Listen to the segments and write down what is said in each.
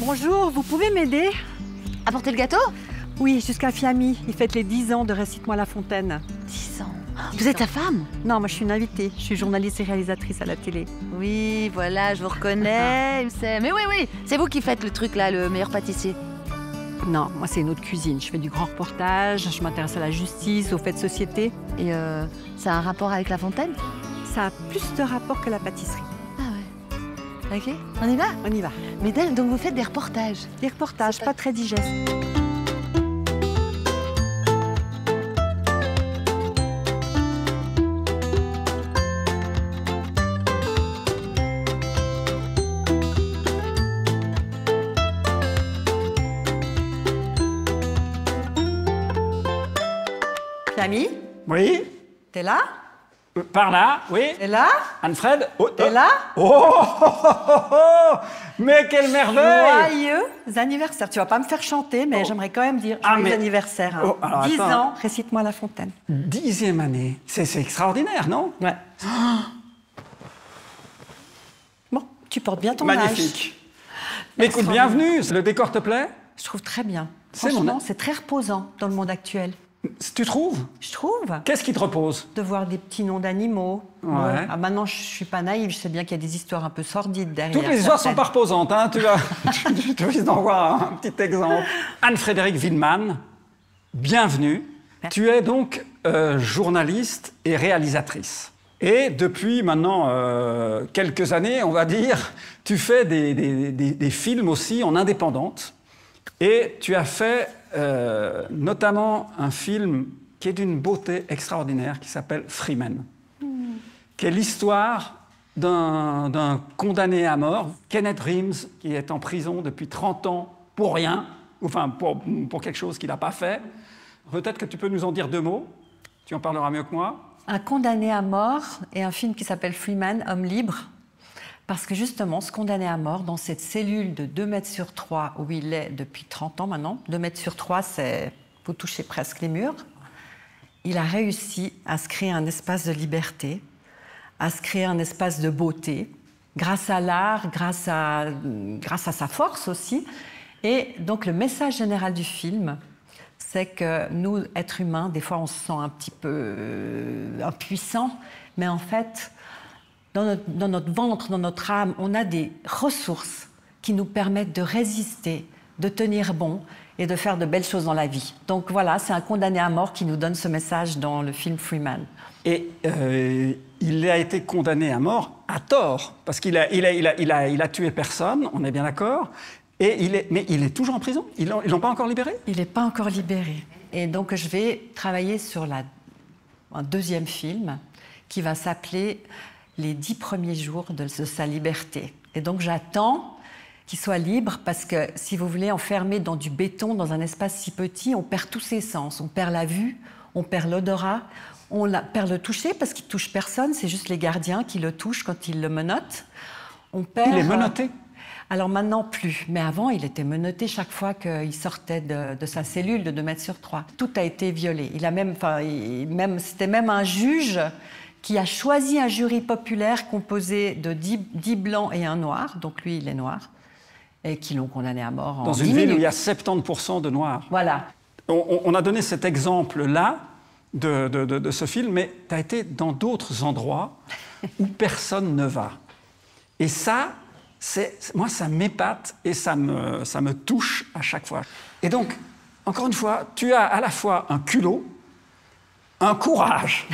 Bonjour, vous pouvez m'aider? Apporter le gâteau? Oui, jusqu'à Fiammi. Il fête les 10 ans de Récite-moi la fontaine. 10 ans. Vous êtes sa femme? Non, moi je suis une invitée. Je suis journaliste et réalisatrice à la télé. Oui, voilà, je vous reconnais. Mais oui, c'est vous qui faites le truc là, le meilleur pâtissier. Non, moi c'est une autre cuisine. Je fais du grand reportage, je m'intéresse à la justice, aux faits de société. Et ça a un rapport avec la fontaine? Ça a plus de rapport que la pâtisserie. Ah ouais. Ok, on y va? On y va. Mesdames, donc vous faites des reportages? Des reportages, pas très digestes. Fiammi, Oui? t'es là? Par là, oui? T'es là? Anne-Fred? Oh, T'es là? Oh, mais quelle merveille! Joyeux anniversaire. Tu vas pas me faire chanter, mais j'aimerais quand même dire joyeux anniversaire. Hein. Oh, alors, 10 attends. ans, récite-moi la fontaine. 10e année. C'est extraordinaire, non? Ouais. Bon, tu portes bien ton Magnifique. Mais écoute, Extraordinaire. bienvenue. Le décor te plaît? Je trouve très bien. C'est Franchement, mon- c'est très reposant dans le monde actuel. Tu trouves? Je trouve. Qu'est-ce qui te repose? De voir des petits noms d'animaux. Ouais. Ah, maintenant, je suis pas naïve, je sais bien qu'il y a des histoires un peu sordides derrière. Toutes les histoires sont certaines. pas reposantes, hein? Tu risques d'en voir un petit exemple. Anne-Frédérique Villeman, bienvenue. Merci. Tu es donc journaliste et réalisatrice. Et depuis maintenant quelques années, on va dire, tu fais des films aussi en indépendante. Et tu as fait notamment un film qui est d'une beauté extraordinaire, qui s'appelle Freeman, qui est l'histoire d'un condamné à mort, Kenneth Reams, qui est en prison depuis 30 ans pour rien, enfin pour quelque chose qu'il n'a pas fait. Peut-être que tu peux nous en dire 2 mots, tu en parleras mieux que moi. Un condamné à mort et un film qui s'appelle Freeman, Homme libre. Parce que justement, ce condamné à mort, dans cette cellule de 2 mètres sur 3, où il est depuis 30 ans maintenant, 2 mètres sur 3, c'est vous touchez presque les murs, il a réussi à se créer un espace de liberté, à se créer un espace de beauté, grâce à l'art, grâce à sa force aussi. Et donc le message général du film, c'est que nous, êtres humains, des fois on se sent un petit peu impuissants, mais en fait, dans notre ventre, dans notre âme, on a des ressources qui nous permettent de résister, de tenir bon et de faire de belles choses dans la vie. Donc voilà, c'est un condamné à mort qui nous donne ce message dans le film Freeman. Et il a été condamné à mort à tort, parce qu'il a tué personne, on est bien d'accord, mais il est toujours en prison? Ils l'ont pas encore libéré? Il n'est pas encore libéré. Et donc je vais travailler sur un 2e film qui va s'appeler Les 10 premiers jours de sa liberté. Et donc j'attends qu'il soit libre parce que, si vous voulez, enfermé dans du béton, dans un espace si petit, on perd tous ses sens. On perd la vue, on perd l'odorat, on perd le toucher parce qu'il ne touche personne, c'est juste les gardiens qui le touchent quand ils le menottent. On perd, Il est menotté? Alors maintenant plus, mais avant il était menotté chaque fois qu'il sortait de sa cellule de 2 mètres sur 3. Tout a été violé. C'était même un juge qui a choisi un jury populaire composé de 10 blancs et un noir, donc lui il est noir, et qui l'ont condamné à mort en 10 minutes. Dans une ville où il y a 70% de noirs. Voilà. On a donné cet exemple-là de ce film, mais tu as été dans d'autres endroits où personne ne va. Et ça, moi, ça m'épate et ça me touche à chaque fois. Et donc, encore une fois, tu as à la fois un culot, un courage,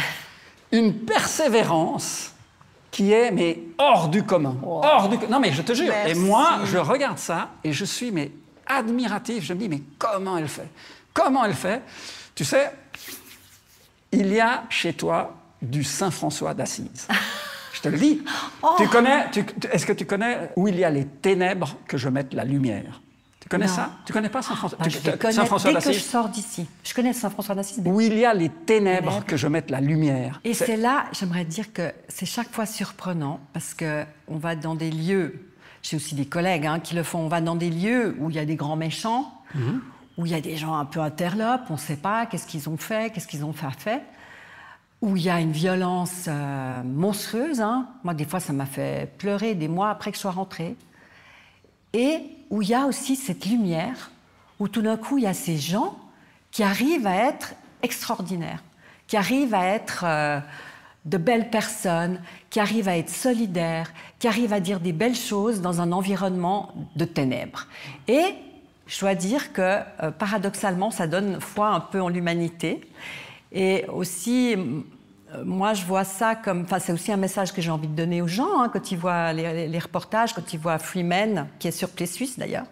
une persévérance qui est hors du commun. Wow. Non, mais je te jure. Merci. Et moi, je regarde ça et je suis admiratif. Je me dis, mais comment elle fait? Comment elle fait? Tu sais, il y a chez toi du Saint-François d'Assise. Je te le dis. Oh. Est-ce que tu connais Où il y a les ténèbres que je mette la lumière? Tu connais Non. ça? Tu connais pas Saint-François? Je les connais Saint-François dès que je d'Assise? sors d'ici. Je connais Saint-François d'Assise. Mais... Où il y a les ténèbres que je mette la lumière. Et c'est là, j'aimerais dire que c'est chaque fois surprenant parce qu'on va dans des lieux, j'ai aussi des collègues qui le font, on va dans des lieux où il y a des grands méchants, où il y a des gens un peu interlopes, on ne sait pas qu'est-ce qu'ils ont fait, qu'est-ce qu'ils ont fait, où il y a une violence monstrueuse. Moi, des fois, ça m'a fait pleurer des mois après que je sois rentrée. Et où il y a aussi cette lumière, où tout d'un coup, il y a ces gens qui arrivent à être extraordinaires, qui arrivent à être de belles personnes, qui arrivent à être solidaires, qui arrivent à dire des belles choses dans un environnement de ténèbres. Et je dois dire que, paradoxalement, ça donne foi un peu en l'humanité. Et aussi, moi, je vois ça comme... Enfin, c'est aussi un message que j'ai envie de donner aux gens, hein, quand ils voient les reportages, quand ils voient Freeman, qui est sur Play Suisse, d'ailleurs.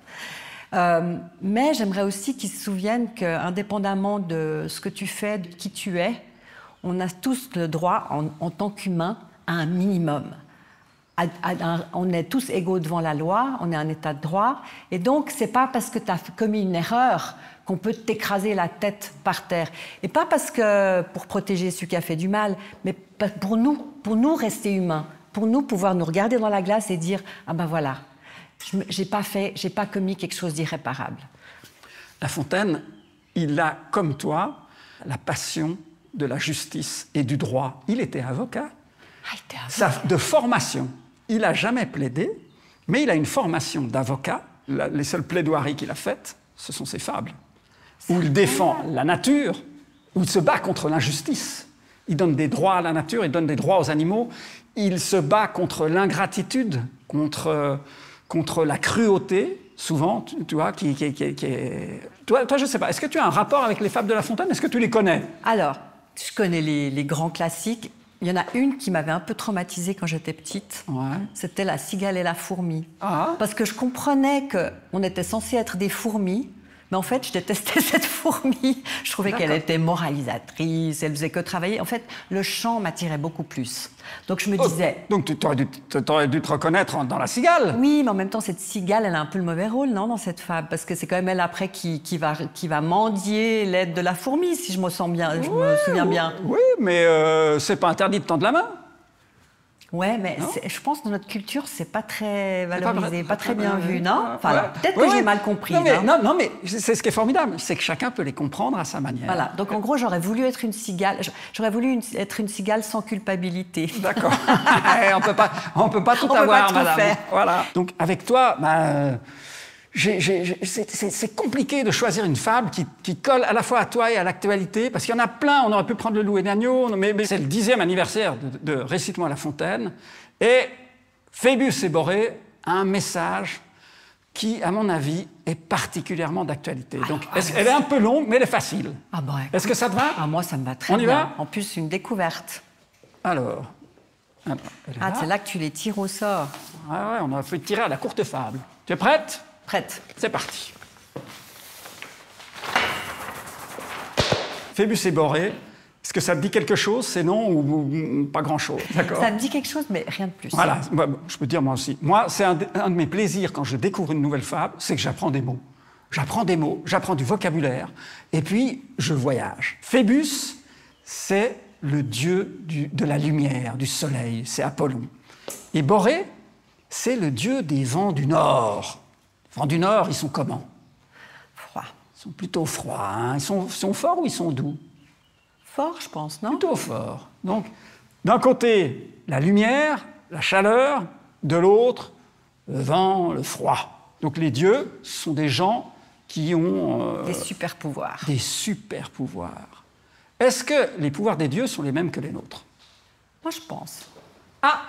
Mais j'aimerais aussi qu'ils se souviennent qu'indépendamment de ce que tu fais, de qui tu es, on a tous le droit, en tant qu'humains, à un minimum. On est tous égaux devant la loi, on est un état de droit, et donc c'est pas parce que tu as commis une erreur qu'on peut t'écraser la tête par terre. Et pas parce que pour protéger celui qui a fait du mal, mais pour nous rester humains, pour nous pouvoir nous regarder dans la glace et dire « Ah ben voilà, j'ai pas commis quelque chose d'irréparable. » La Fontaine, il a, comme toi, la passion de la justice et du droit. Il était avocat. Ah, il était avocat. De formation. Il n'a jamais plaidé, mais il a une formation d'avocat. Les seules plaidoiries qu'il a faites, ce sont ses fables, où il défend la nature, où il se bat contre l'injustice. Il donne des droits à la nature, il donne des droits aux animaux. Il se bat contre l'ingratitude, contre la cruauté, souvent, tu vois, qui est... Toi, je ne sais pas, est-ce que tu as un rapport avec les fables de La Fontaine? Est-ce que tu les connais? Alors, je connais les grands classiques. Il y en a une qui m'avait un peu traumatisée quand j'étais petite. Ouais. C'était La cigale et la fourmi. Ah. Parce que je comprenais qu'on était censé être des fourmis, mais en fait, je détestais cette fourmi. Je trouvais qu'elle était moralisatrice, elle faisait que travailler. En fait, le chant m'attirait beaucoup plus. Donc je me disais... Donc tu aurais dû te reconnaître dans la cigale. Oui, mais en même temps, cette cigale, elle a un peu le mauvais rôle, non, dans cette fable? Parce que c'est quand même elle, après, qui va mendier l'aide de la fourmi, si je me souviens bien. Oui, mais c'est pas interdit de tendre la main. Ouais, mais je pense que dans notre culture, c'est pas très valorisé, pas très bien vu, non? Enfin, ouais. Peut-être que j'ai mal compris. Non, mais c'est ce qui est formidable, c'est que chacun peut les comprendre à sa manière. Voilà, donc en gros, j'aurais voulu être une cigale. J'aurais voulu être une cigale sans culpabilité. D'accord. on peut pas tout avoir, madame. Faire. Voilà. Donc avec toi, c'est compliqué de choisir une fable qui colle à la fois à toi et à l'actualité, parce qu'il y en a plein. On aurait pu prendre Le Loup et l'Agneau, mais c'est le 10e anniversaire de Récite-moi La Fontaine. Et Phébus et Borée a un message qui, à mon avis, est particulièrement d'actualité. Donc, elle est un peu longue, mais elle est facile. Ah bon, Est-ce que ça te va? Moi, ça me va très bien. On y va? En plus, une découverte. Alors, c'est là que tu les tires au sort. Ouais, on a fait tirer à la courte fable. Tu es prête? Prête. C'est parti. Phébus et Borée, est-ce que ça te dit quelque chose, ces noms, ou pas grand-chose? D'accord. Ça me dit quelque chose, mais rien de plus. Voilà, je peux dire moi aussi. Moi, c'est un de mes plaisirs quand je découvre une nouvelle fable, c'est que j'apprends des mots. J'apprends des mots, j'apprends du vocabulaire, et puis je voyage. Phébus, c'est le dieu de la lumière, du soleil, c'est Apollon. Et Borée, c'est le dieu des vents du Nord. Les vents du Nord, ils sont comment? Froid. Ils sont plutôt froids. Hein. Ils sont forts ou ils sont doux? Fort, je pense, non? Plutôt forts. Donc, d'un côté, la lumière, la chaleur, de l'autre, le vent, le froid. Donc les dieux sont des gens qui ont... des super pouvoirs. Des super pouvoirs. Est-ce que les pouvoirs des dieux sont les mêmes que les nôtres? Moi, je pense. Ah!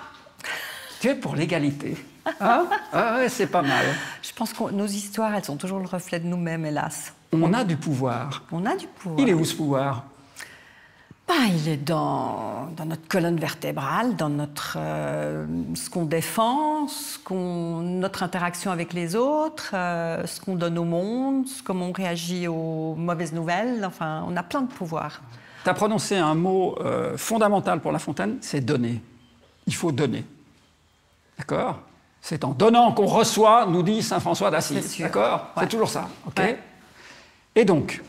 Tu es pour l'égalité. Hein? Ah ouais, c'est pas mal. Je pense que nos histoires, elles sont toujours le reflet de nous-mêmes, hélas. On a du pouvoir. On a du pouvoir. Il est où ce pouvoir? Il est dans notre colonne vertébrale, dans ce qu'on défend, notre interaction avec les autres, ce qu'on donne au monde, comment on réagit aux mauvaises nouvelles. Enfin, on a plein de pouvoirs. Tu as prononcé un mot fondamental pour La Fontaine, c'est donner. Il faut donner. D'accord? C'est en donnant qu'on reçoit, nous dit saint François d'Assise. D'accord? Ouais. C'est toujours ça. Okay? Ouais. Et donc,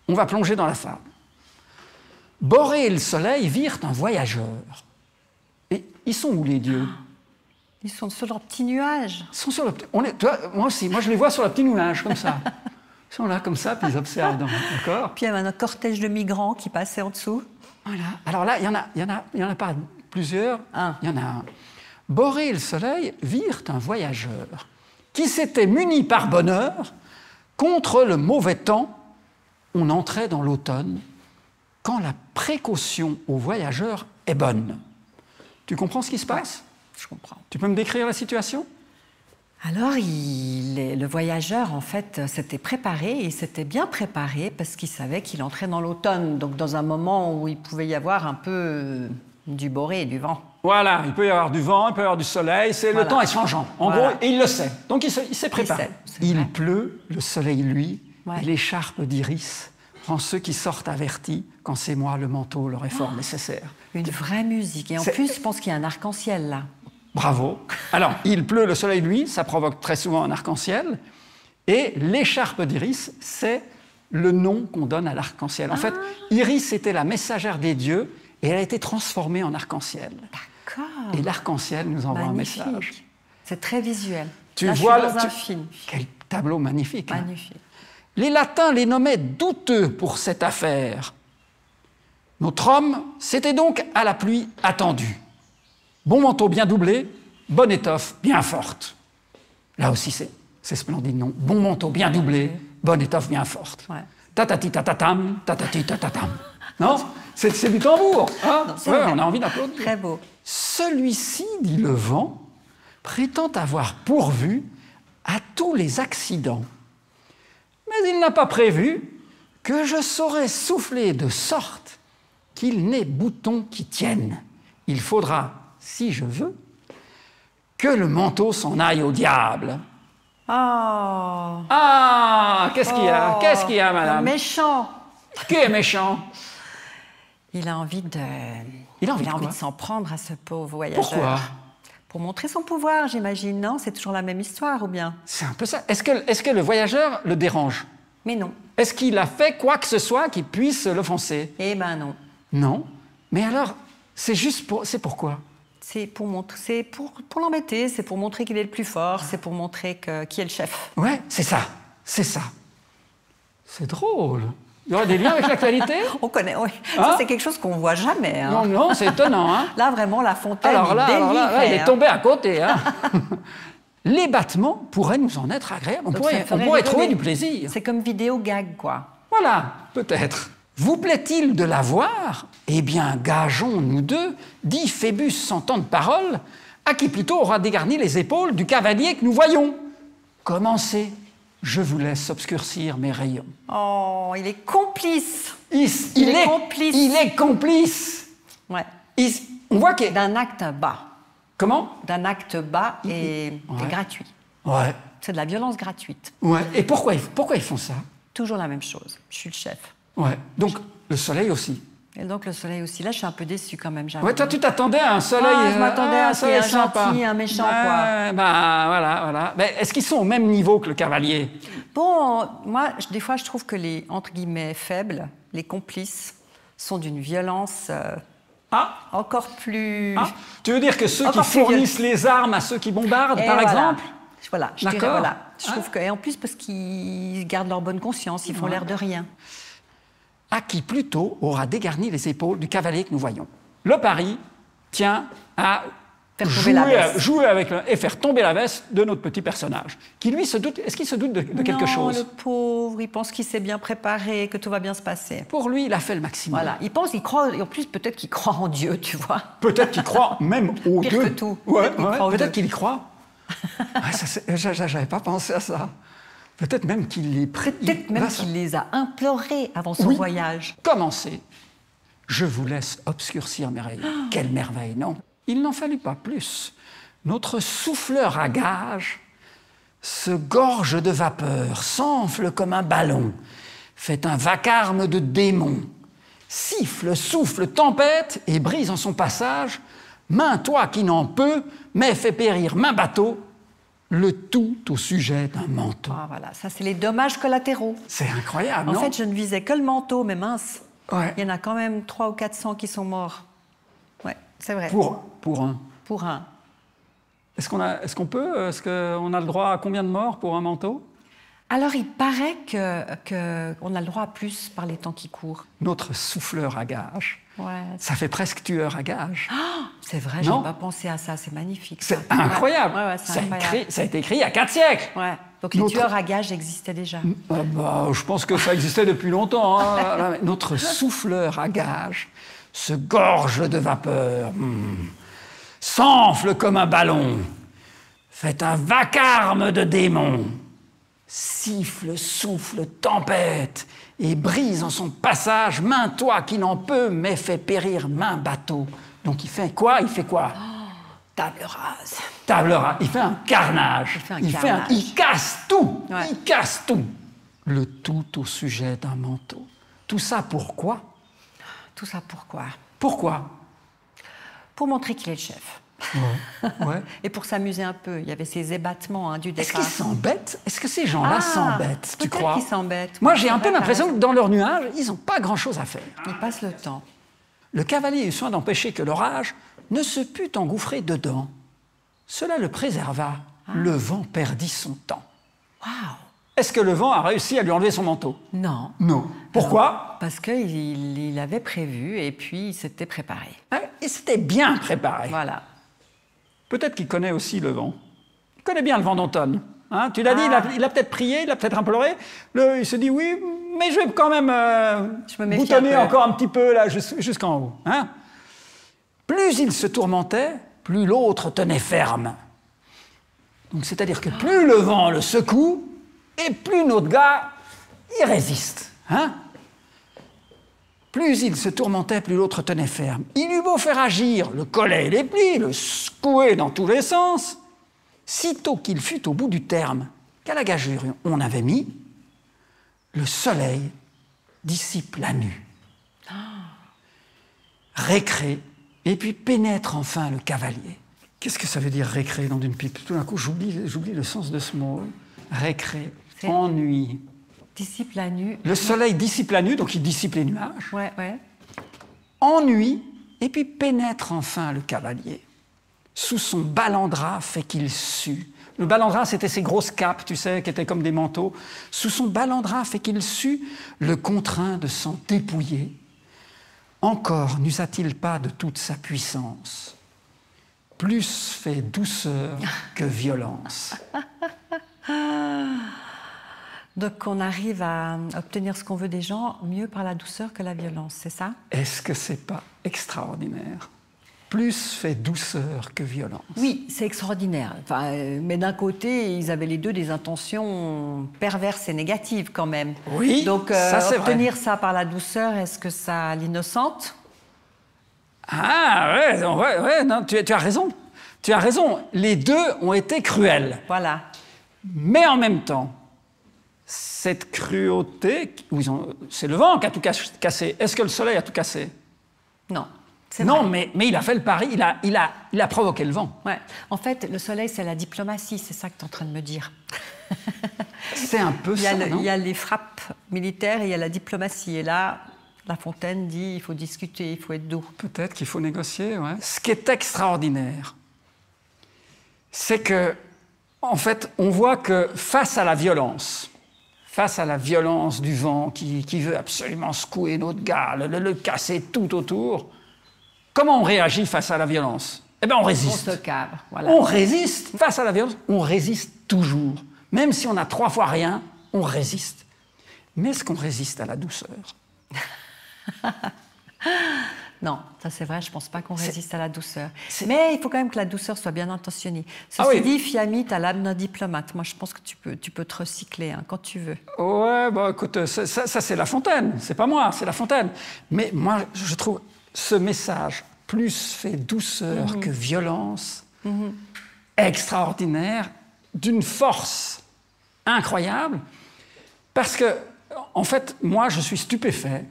on va plonger dans la fable. Borée et le soleil virent un voyageur. Et ils sont où, les dieux? Ils sont sur leur petit nuage. Ils sont sur le petit... moi aussi, moi je les vois sur le petit nuage, comme ça. Ils sont là, comme ça, puis ils observent. D'accord? Puis il y avait un cortège de migrants qui passait en dessous. Voilà. Alors là, il y en a pas plusieurs. Un. Il y en a un. Borée et le soleil virent un voyageur. qui s'était muni par bonheur contre le mauvais temps. On entrait dans l'automne quand la précaution aux voyageurs est bonne. Tu comprends ce qui se passe? Je comprends. Tu peux me décrire la situation? Alors, le voyageur, en fait, s'était préparé, il s'était bien préparé parce qu'il savait qu'il entrait dans l'automne, donc dans un moment où il pouvait y avoir un peu du boré et du vent. Voilà, il peut y avoir du vent, il peut y avoir du soleil, le temps est changeant. En gros, et il le sait. Donc il s'est préparé. Il pleut, le soleil lui, et l'écharpe d'Iris rend ceux qui sortent avertis quand c'est moi le manteau, leur effort nécessaire. Une vraie musique. Et en plus, je pense qu'il y a un arc-en-ciel là. Bravo. Alors, il pleut, le soleil lui, ça provoque très souvent un arc-en-ciel. Et l'écharpe d'Iris, c'est le nom qu'on donne à l'arc-en-ciel. En fait, Iris était la messagère des dieux et elle a été transformée en arc-en-ciel. D'accord. Et l'arc-en-ciel nous envoie un message. C'est très visuel. Tu là, vois je suis dans un film. Quel tableau magnifique. Magnifique. Hein. Les Latins les nommaient douteux pour cette affaire. Notre homme, c'était donc à la pluie attendue. Bon manteau bien doublé, bonne étoffe bien forte. Là aussi, c'est splendide, non? Bon manteau bien doublé, bonne étoffe bien forte. Ouais. Tatati tatatam, tatati tatatam. Non? C'est du tambour. Hein? Non, on a envie d'applaudir. Très beau. Celui-ci, dit le vent, prétend avoir pourvu à tous les accidents. Mais il n'a pas prévu que je saurais souffler de sorte qu'il n'ait bouton qui tienne. Il faudra, si je veux, que le manteau s'en aille au diable. Oh. Ah, qu'est-ce qu'il y a? Qu'est-ce qu'il y a, madame? Méchant. Qui est méchant? Il a envie de... Il a envie de s'en prendre à ce pauvre voyageur. Pourquoi? Pour montrer son pouvoir, j'imagine, non? C'est toujours la même histoire, ou bien? C'est un peu ça. Est-ce que le voyageur le dérange? Mais non. Est-ce qu'il a fait quoi que ce soit qui puisse l'offenser? Eh ben non. Non. Mais alors, c'est pourquoi? C'est pour l'embêter, c'est pour montrer qu'il est le plus fort, c'est pour montrer qui est le chef. Ouais, c'est ça. C'est ça. C'est drôle. Il y aura des liens avec l'actualité? On connaît, oui. Hein? Ça, c'est quelque chose qu'on ne voit jamais. Hein. Non, c'est étonnant. Hein. Là, vraiment, La Fontaine, alors là, il est tombé à côté. Hein. Les battements pourraient nous en être agréables. On pourrait trouver du plaisir. C'est comme vidéo gag, quoi. Voilà, peut-être. Vous plaît-il de la voir? Eh bien, gageons, nous deux, dit Phébus sans tant de parole, à qui plutôt aura dégarni les épaules du cavalier que nous voyons. Commencez. Je vous laisse obscurcir mes rayons. Oh, il est complice. Il est complice. Il est complice. Ouais. On voit qu'il est... D'un acte bas. Comment? D'un acte bas et gratuit. Ouais. C'est de la violence gratuite. Ouais. Et pourquoi ils font ça? Toujours la même chose. Je suis le chef. Ouais. Donc, le soleil aussi. Et donc, le soleil aussi. Là, je suis un peu déçue quand même. Ouais, toi, tu t'attendais à un soleil... je m'attendais à un gentil, un méchant, quoi. Voilà. Mais est-ce qu'ils sont au même niveau que le cavalier? Bon, moi, des fois, je trouve que les, entre guillemets, faibles, les complices, sont d'une violence encore plus... Ah. Tu veux dire que ceux qui fournissent les armes à ceux qui bombardent, par exemple? Voilà, je dirais, voilà. Je trouve que, et en plus, parce qu'ils gardent leur bonne conscience, ils font l'air de rien. À qui plutôt aura dégarni les épaules du cavalier que nous voyons. Le pari tient à jouer avec et faire tomber la veste de notre petit personnage, qui lui se doute. Est-ce qu'il se doute de quelque chose? Le pauvre, il pense qu'il s'est bien préparé, que tout va bien se passer. Pour lui, il a fait le maximum. Voilà, il croit, et en plus peut-être qu'il croit en Dieu, tu vois. Peut-être qu'il croit même au Dieu. Pire que tout. Peut-être qu'il y croit. J'avais pas pensé à ça. Peut-être même qu'il les prie. Peut-être même qu'il les a implorés avant son voyage. Commencez. Je vous laisse obscurcir mes rayons. Quelle merveille, non? Il n'en fallut pas plus. Notre souffleur à gage se gorge de vapeur, s'enfle comme un ballon, fait un vacarme de démon, siffle, souffle, tempête et brise en son passage, main toi qui n'en peux, mais fait périr main bateau, le tout au sujet d'un manteau. Ah, voilà, ça c'est les dommages collatéraux. C'est incroyable, non? En fait, je ne visais que le manteau, mais mince. Ouais. Il y en a quand même 300 ou 400 qui sont morts. Ouais, c'est vrai. Pour un. Pour un. Est-ce qu'on a le droit à combien de morts pour un manteau? Alors, il paraît qu'on a le droit à plus par les temps qui courent. Notre souffleur à gage Ouais. Ça fait presque tueur à gages. Oh, c'est vrai, je Non? n'ai pas pensé à ça, c'est magnifique. C'est ça. incroyable. Ouais, c'est incroyable. Ça a été écrit il y a 4 siècles. Ouais. Donc les Notre- tueurs à gages existaient déjà. Je pense que ça existait depuis longtemps. Hein. Notre souffleur à gages se gorge de vapeur, s'enfle comme un ballon, fait un vacarme de démons, siffle, souffle, tempête, et brise en son passage main toi qui n'en peux, mais fait périr main bateau. Donc il fait quoi? Table rase. Table rase. Il fait un carnage. Il casse tout. Ouais. Il casse tout. Le tout au sujet d'un manteau. Tout ça pourquoi? Tout ça pourquoi? Pourquoi? Pour montrer qu'il est le chef. Ouais. Et pour s'amuser un peu. Il y avait ces ébattements du Est-ce départ. qu'ils s'embêtent? Est-ce que ces gens-là s'embêtent? Tu peut-être crois? qu'ils s'embêtent. Moi, j'ai un peu Ouais, t'as l'impression raison. que dans leur nuage, ils n'ont pas grand-chose à faire. Ils passent le temps. Le cavalier eut soin d'empêcher que l'orage ne se pût engouffrer dedans. Cela le préserva. Le vent perdit son temps. Waouh! Est-ce que le vent a réussi à lui enlever son manteau? Non. Non. Pourquoi? Parce qu'il avait prévu et puis il s'était préparé. Il s'était bien préparé. Voilà. Peut-être qu'il connaît aussi le vent. Il connaît bien le vent d'automne. Hein, tu l'as dit, il a peut-être prié, il a peut-être imploré. Il se dit oui, mais je vais quand même Je me méfie boutonner un peu. encore un petit peu là jusqu'en haut. Hein. Plus il se tourmentait, plus l'autre tenait ferme. Donc c'est-à-dire que plus le vent le secoue, et plus notre gars, il résiste. Hein. Plus il se tourmentait, plus l'autre tenait ferme. Il eut beau faire agir le collet et les plis, le secouer dans tous les sens. Sitôt qu'il fut au bout du terme, qu'à la gageure on avait mis, le soleil dissipe la nue. Récrée, et puis pénètre enfin le cavalier. Qu'est-ce que ça veut dire récré dans une pipe? Tout d'un coup, j'oublie le sens de ce mot. Récré, C'est- ennui. Dissipe la nuit. Le soleil dissipe la nue, donc il dissipe les nuages. Ouais. Ennui, et puis pénètre enfin le cavalier. Sous son balandras fait qu'il sue. Le balandras, c'était ces grosses capes, tu sais, qui étaient comme des manteaux. Sous son balandras fait qu'il sue, le contraint de s'en dépouiller. Encore n'usa-t-il pas de toute sa puissance. Plus fait douceur que violence. Donc on arrive à obtenir ce qu'on veut des gens mieux par la douceur que la violence, c'est ça? Est-ce que c'est pas extraordinaire? Plus fait douceur que violence. Oui, c'est extraordinaire. Enfin, mais d'un côté, ils avaient les deux des intentions perverses et négatives quand même. Oui, Donc ça, c'est obtenir ça par la douceur, est-ce que ça l'innocente? Ah ouais, non, tu as raison. Tu as raison. Les deux ont été cruels. Voilà. Mais en même temps, cette cruauté, c'est le vent qui a tout cassé. Est-ce que le soleil a tout cassé? Non. C'est Non, vrai. mais il a fait le pari, il a provoqué le vent. Ouais. En fait, le soleil, c'est la diplomatie, c'est ça que tu es en train de me dire. C'est un peu Il y a ça, le- non? il y a les frappes militaires et il y a la diplomatie. Et là, La Fontaine dit il faut discuter, il faut être doux. Peut-être qu'il faut négocier, ouais. Ce qui est extraordinaire, c'est que, en fait, on voit que face à la violence du vent qui veut absolument secouer notre gars, le casser tout autour, comment on réagit face à la violence? Eh bien, on On résiste. se cabre, voilà. On résiste. Face à la violence, on résiste toujours. Même si on a 3 fois rien, on résiste. Mais est-ce qu'on résiste à la douceur? Non, ça c'est vrai, je ne pense pas qu'on C'est- résiste à la douceur. c'est- Mais il faut quand même que la douceur soit bien intentionnée. Ah Ceci oui. dit, Fiammi, tu as l'âme d'un diplomate. Moi, je pense que tu peux te recycler hein, quand tu veux. Ouais, bah écoute, ça c'est La Fontaine, c'est pas moi, c'est La Fontaine. Mais moi, je trouve ce message, plus fait douceur que violence, extraordinaire, d'une force incroyable, parce que, en fait, moi, je suis stupéfait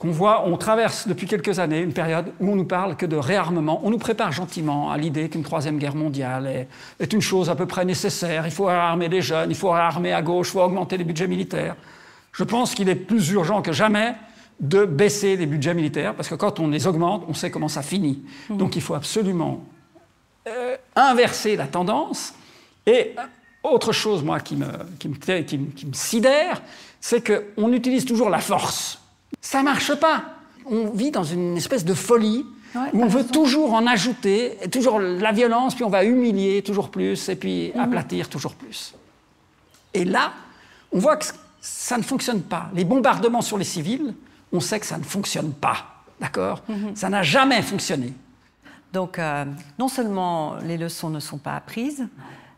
on traverse depuis quelques années une période où on nous parle que de réarmement. On nous prépare gentiment à l'idée qu'une 3e guerre mondiale est une chose à peu près nécessaire. Il faut réarmer les jeunes, il faut réarmer à gauche, il faut augmenter les budgets militaires. Je pense qu'il est plus urgent que jamais de baisser les budgets militaires, parce que quand on les augmente, on sait comment ça finit. Donc il faut absolument inverser la tendance. Et autre chose, moi, qui me sidère, c'est qu'on utilise toujours la force. Ça marche pas. on vit dans une espèce de folie Ouais, où on t'as veut raison. toujours en ajouter, et toujours la violence, puis on va humilier toujours plus, et puis aplatir toujours plus. Et là, on voit que ça ne fonctionne pas. Les bombardements sur les civils, on sait que ça ne fonctionne pas, d'accord? Ça n'a jamais fonctionné. Donc, non seulement les leçons ne sont pas apprises,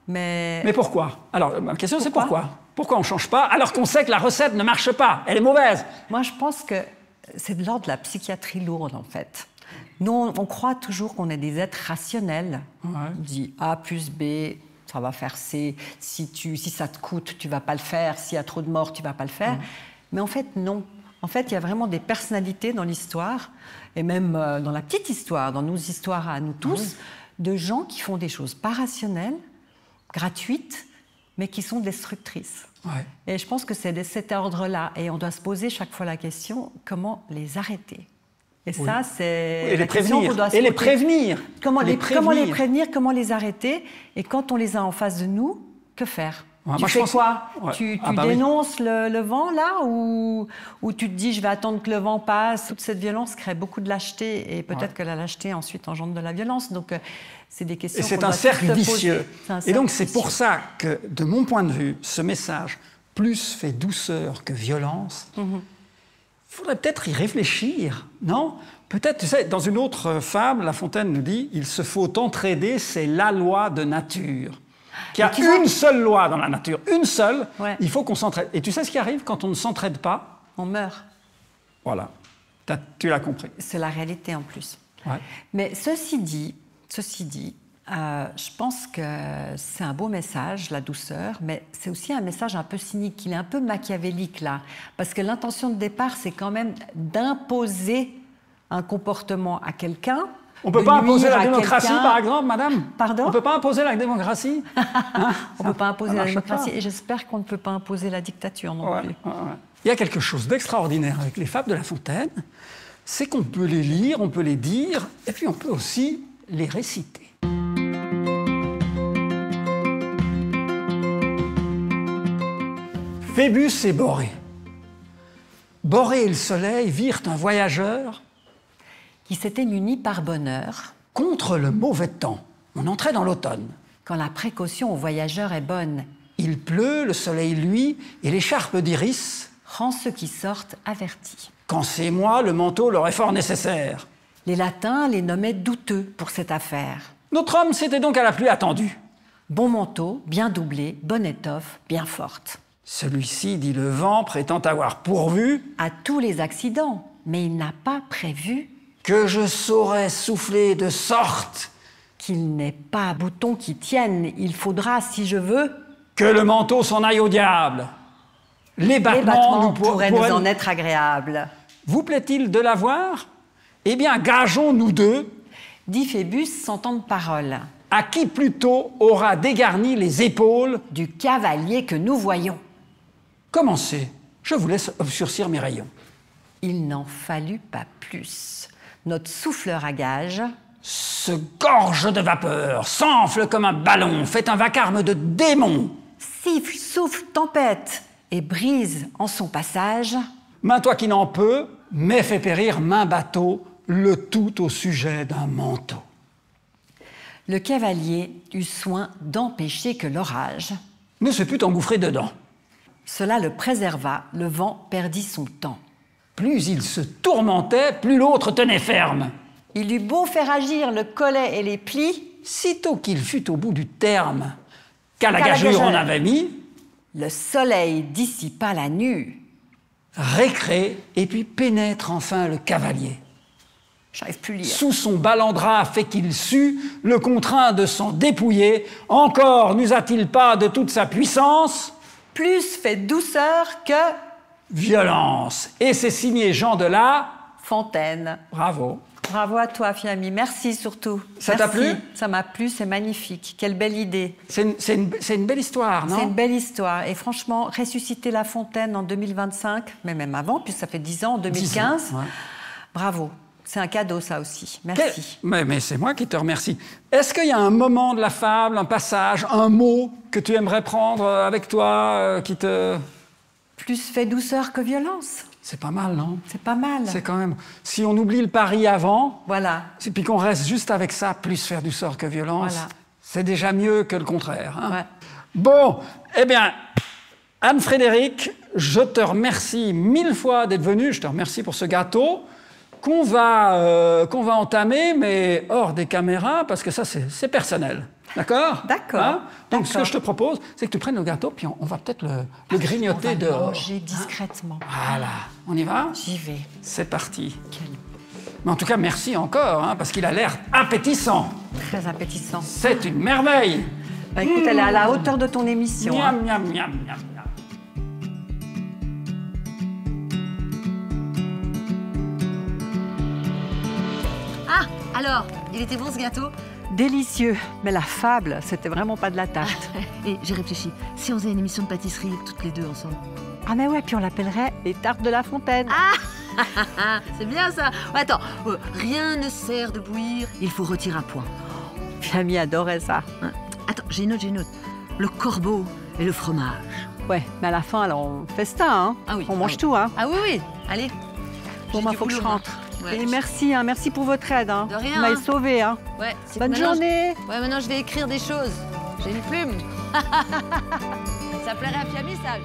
mais Mais pourquoi? Alors, ma question, c'est Pourquoi pourquoi? Pourquoi on ne change pas, alors qu'on sait que la recette ne marche pas? Elle est mauvaise. moi, je pense que c'est de l'ordre de la psychiatrie lourde, en fait. Nous, on croit toujours qu'on est des êtres rationnels. Ouais. On dit A plus B, ça va faire C. Si ça te coûte, tu vas pas le faire. S'il y a trop de morts, tu vas pas le faire. Mais en fait, non. En fait, il y a vraiment des personnalités dans l'histoire, et même dans la petite histoire, dans nos histoires à nous tous, de gens qui font des choses pas rationnelles, gratuites, mais qui sont destructrices. Ouais. Et je pense que c'est de cet ordre-là. Et on doit se poser chaque fois la question, comment les arrêter? Et ça, c'est Et la les question qu'on prévenir. doit se Et les poser. prévenir. Comment les prévenir. prévenir, comment les arrêter? Et quand on les a en face de nous, que faire? Ouais, Tu moi, je fais pense- quoi? Ouais. Tu Ah, bah oui. dénonces le vent, là, ou tu te dis, je vais attendre que le vent passe? Toute cette violence crée beaucoup de lâcheté, et peut-être que la lâcheté ensuite engendre de la violence. Donc, c'est des questions Et c'est qu'on un doit cercle tous se vicieux. poser. C'est un Et donc, cercle c'est pour vicieux. ça que, de mon point de vue, ce message, plus fait douceur que violence, il faudrait peut-être y réfléchir, non? Peut-être, tu sais, dans une autre fable, La Fontaine nous dit « Il se faut entraider, c'est la loi de nature ». Qu'il y a Mais tu vois- une seule loi dans la nature, une seule, Ouais. il faut qu'on s'entraide. Et tu sais ce qui arrive quand on ne s'entraide pas? On meurt. Voilà, tu l'as compris. C'est la réalité en plus. Ouais. Mais ceci dit, je pense que c'est un beau message, la douceur, mais c'est aussi un message un peu cynique. Il est un peu machiavélique là, parce que l'intention de départ, c'est quand même d'imposer un comportement à quelqu'un. On ne peut de pas imposer nuire la à démocratie, quelqu'un. par exemple, madame? Pardon? On ne peut pas imposer la démocratie? Hein? On ne peut pas imposer Ça la marche démocratie, pas. et j'espère qu'on ne peut pas imposer la dictature non Ouais, plus. ouais, ouais. Il y a quelque chose d'extraordinaire avec les fables de La Fontaine, c'est qu'on peut les lire, on peut les dire, et puis on peut aussi les réciter. Phébus et Borée. Borée et le soleil virent un voyageur Qui s'était muni par bonheur, contre le mauvais temps. On entrait dans l'automne. quand la précaution au voyageur est bonne, Il pleut, le soleil luit, et l'écharpe d'Iris, rend ceux qui sortent avertis. quand c'est moi, le manteau leur est fort nécessaire. Les Latins les nommaient douteux pour cette affaire. Notre homme s'était donc à la pluie attendu. Bon manteau, bien doublé, bonne étoffe, bien forte. Celui-ci, dit le vent, prétend avoir pourvu À tous les accidents, mais il n'a pas prévu que je saurais souffler de sorte qu'il n'ait pas bouton qui tienne. Il faudra, si je veux, que le manteau s'en aille au diable. Les les battements, battements nous pourraient nous en être agréables. Vous plaît-il de l'avoir? Eh bien, gageons nous deux Dit Phébus sans temps de parole, à qui plutôt aura dégarni les épaules. du cavalier que nous voyons. Commencez, je vous laisse obscurcir mes rayons. Il n'en fallut pas plus. Notre souffleur à gage Se gorge de vapeur, s'enfle comme un ballon, fait un vacarme de démon. siffle, souffle, tempête et brise en son passage Main toi qui n'en peux, mais fait périr main bateau, le tout au sujet d'un manteau. le cavalier eut soin d'empêcher que l'orage. Ne se put engouffrer dedans. Cela le préserva, le vent perdit son temps. Plus il se tourmentait, plus l'autre tenait ferme. Il eut beau faire agir le collet et les plis, Sitôt qu'il fut au bout du terme, qu'à la Qu'à la gageure gageure. on avait mis, le soleil dissipa la nue. récrée, et puis pénètre enfin le cavalier. J'arrive plus à lire. Sous son balandra fait qu'il sut, le contraint de s'en dépouiller. Encore n'usa-t-il pas de toute sa puissance? Plus fait douceur que Violence. Et c'est signé Jean de La. Fontaine. Bravo. Bravo à toi, Fiammi. Merci surtout. Ça t'a Merci. plu? Ça m'a plu, c'est magnifique. Quelle belle idée. C'est une belle histoire, non? C'est une belle histoire. Et franchement, ressusciter La Fontaine en 2025, mais même avant, puisque ça fait 10 ans, en 2015, 10 ans, ouais. bravo. C'est un cadeau, ça aussi. Merci. Mais c'est moi qui te remercie. Est-ce qu'il y a un moment de la fable, un passage, un mot que tu aimerais prendre avec toi, qui te... Plus fait douceur que violence. C'est pas mal, non? C'est pas mal. C'est quand même... Si on oublie le pari avant, Voilà. et puis qu'on reste juste avec ça, plus faire du sort que violence, Voilà. c'est déjà mieux que le contraire. Hein. Ouais. Bon, eh bien, Anne-Frédérique, je te remercie 1000 fois d'être venue. Je te remercie pour ce gâteau qu'on va entamer, mais hors des caméras, parce que ça, c'est personnel. D'accord? D'accord. Donc, ce que je te propose, c'est que tu prennes le gâteau, puis on va peut-être le grignoter On va dehors. manger discrètement. Voilà. On y va? J'y vais. C'est parti. Quel Mais en tout cas, merci encore, hein, parce qu'il a l'air appétissant. très appétissant. C'est une merveille. Bah, écoute, elle est à la hauteur de ton émission. hein. Miam, miam, miam, miam, miam. Ah, alors, il était bon ce gâteau? Délicieux. Mais la fable, c'était vraiment pas de la tarte. Et j'ai réfléchi, si on faisait une émission de pâtisserie toutes les deux ensemble. Ah mais ouais, puis on l'appellerait les tartes de la fontaine. Ah, c'est bien ça. Attends, rien ne sert de bouillir, il faut retirer à point. Camille adorait ça. Attends, j'ai une autre. Le corbeau et le fromage. Ouais, mais à la fin, alors on festin, hein. Ah oui. On mange ah oui. tout, hein. Ah oui, oui, allez. Bon, J'ai moi, du faut que je boulot, rentre. moi. Ouais, Et merci, hein. Merci pour votre aide, hein. De rien, Vous m'avez hein. sauvé, hein. Ouais, c'est que Bonne maintenant, journée. Ouais, maintenant je vais écrire des choses. J'ai une plume. Ça plairait à Fiammi, ça.